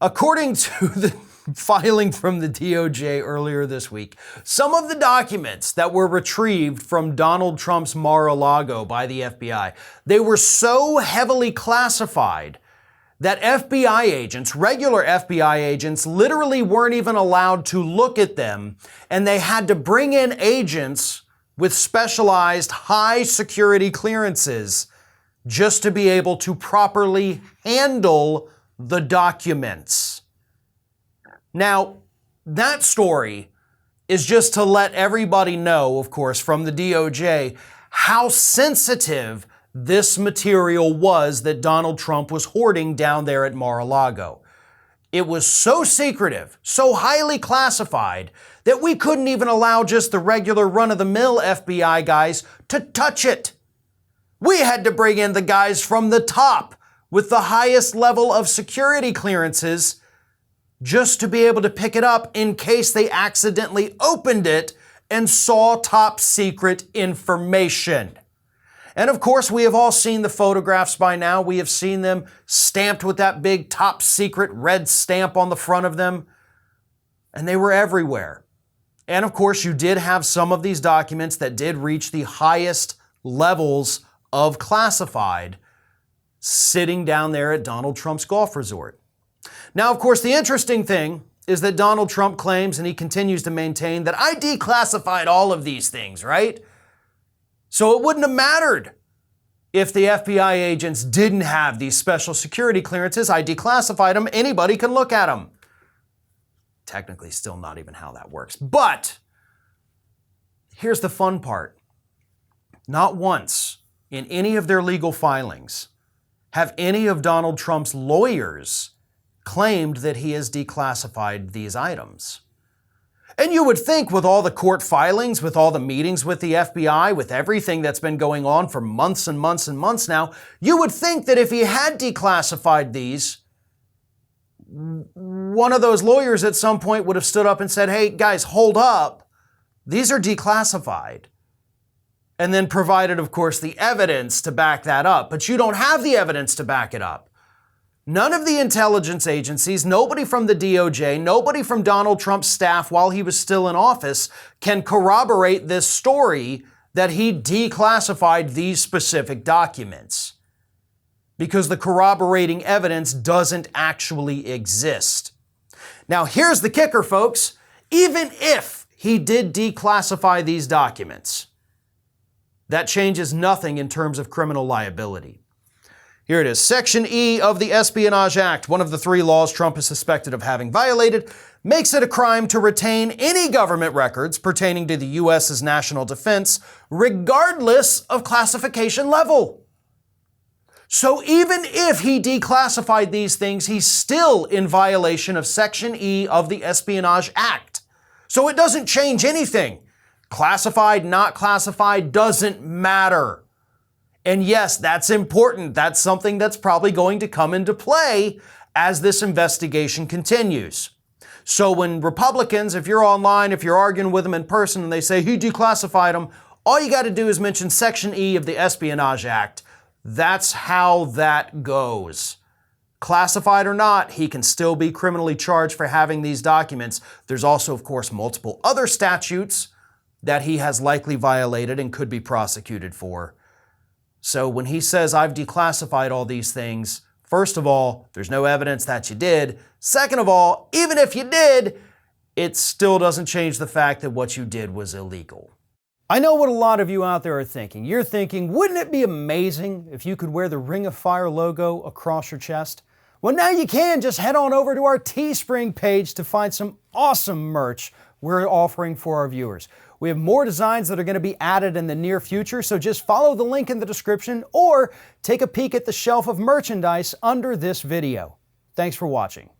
According to the filing from the DOJ earlier this week, some of the documents that were retrieved from Donald Trump's Mar-a-Lago by the FBI, they were so heavily classified that FBI agents, regular FBI agents, literally weren't even allowed to look at them, and they had to bring in agents with specialized high security clearances just to be able to properly handle the documents. Now, that story is just to let everybody know, of course, from the DOJ, how sensitive this material was that Donald Trump was hoarding down there at Mar-a-Lago. It was so secretive, so highly classified, that we couldn't even allow just the regular run-of-the-mill FBI guys to touch it. We had to bring in the guys from the top with the highest level of security clearances just to be able to pick it up in case they accidentally opened it and saw top secret information. And of course, we have all seen the photographs by now. We have seen them stamped with that big top secret red stamp on the front of them. And they were everywhere. And of course, you did have some of these documents that did reach the highest levels of classified sitting down there at Donald Trump's golf resort. Now, of course, the interesting thing is that Donald Trump claims, and he continues to maintain, that I declassified all of these things, right? So it wouldn't have mattered if the FBI agents didn't have these special security clearances. I declassified them. Anybody can look at them. Technically, still not even how that works. But here's the fun part. Not once in any of their legal filings have any of Donald Trump's lawyers claimed that he has declassified these items. And you would think with all the court filings, with all the meetings with the FBI, with everything that's been going on for months and months and months now, you would think that if he had declassified these, one of those lawyers at some point would have stood up and said, hey, guys, hold up. These are declassified. And then provided, of course, the evidence to back that up. But you don't have the evidence to back it up. None of the intelligence agencies, nobody from the DOJ, nobody from Donald Trump's staff while he was still in office can corroborate this story that he declassified these specific documents. Because the corroborating evidence doesn't actually exist. Now, here's the kicker, folks. Even if he did declassify these documents, that changes nothing in terms of criminal liability. Here it is. Section E of the Espionage Act, one of the 3 laws Trump is suspected of having violated, makes it a crime to retain any government records pertaining to the U.S.'s national defense, regardless of classification level. So even if he declassified these things, he's still in violation of Section E of the Espionage Act. So it doesn't change anything. Classified, not classified, doesn't matter. And yes, that's important. That's something that's probably going to come into play as this investigation continues. So when Republicans, if you're online, if you're arguing with them in person and they say he declassified them, all you got to do is mention Section E of the Espionage Act. That's how that goes. Classified or not, he can still be criminally charged for having these documents. There's also, of course, multiple other statutes that he has likely violated and could be prosecuted for. So when he says, I've declassified all these things, first of all, there's no evidence that you did. Second of all, even if you did, it still doesn't change the fact that what you did was illegal. I know what a lot of you out there are thinking. You're thinking, wouldn't it be amazing if you could wear the Ring of Fire logo across your chest? Well, now you can. Just head on over to our Teespring page to find some awesome merch we're offering for our viewers. We have more designs that are going to be added in the near future, so just follow the link in the description or take a peek at the shelf of merchandise under this video. Thanks for watching.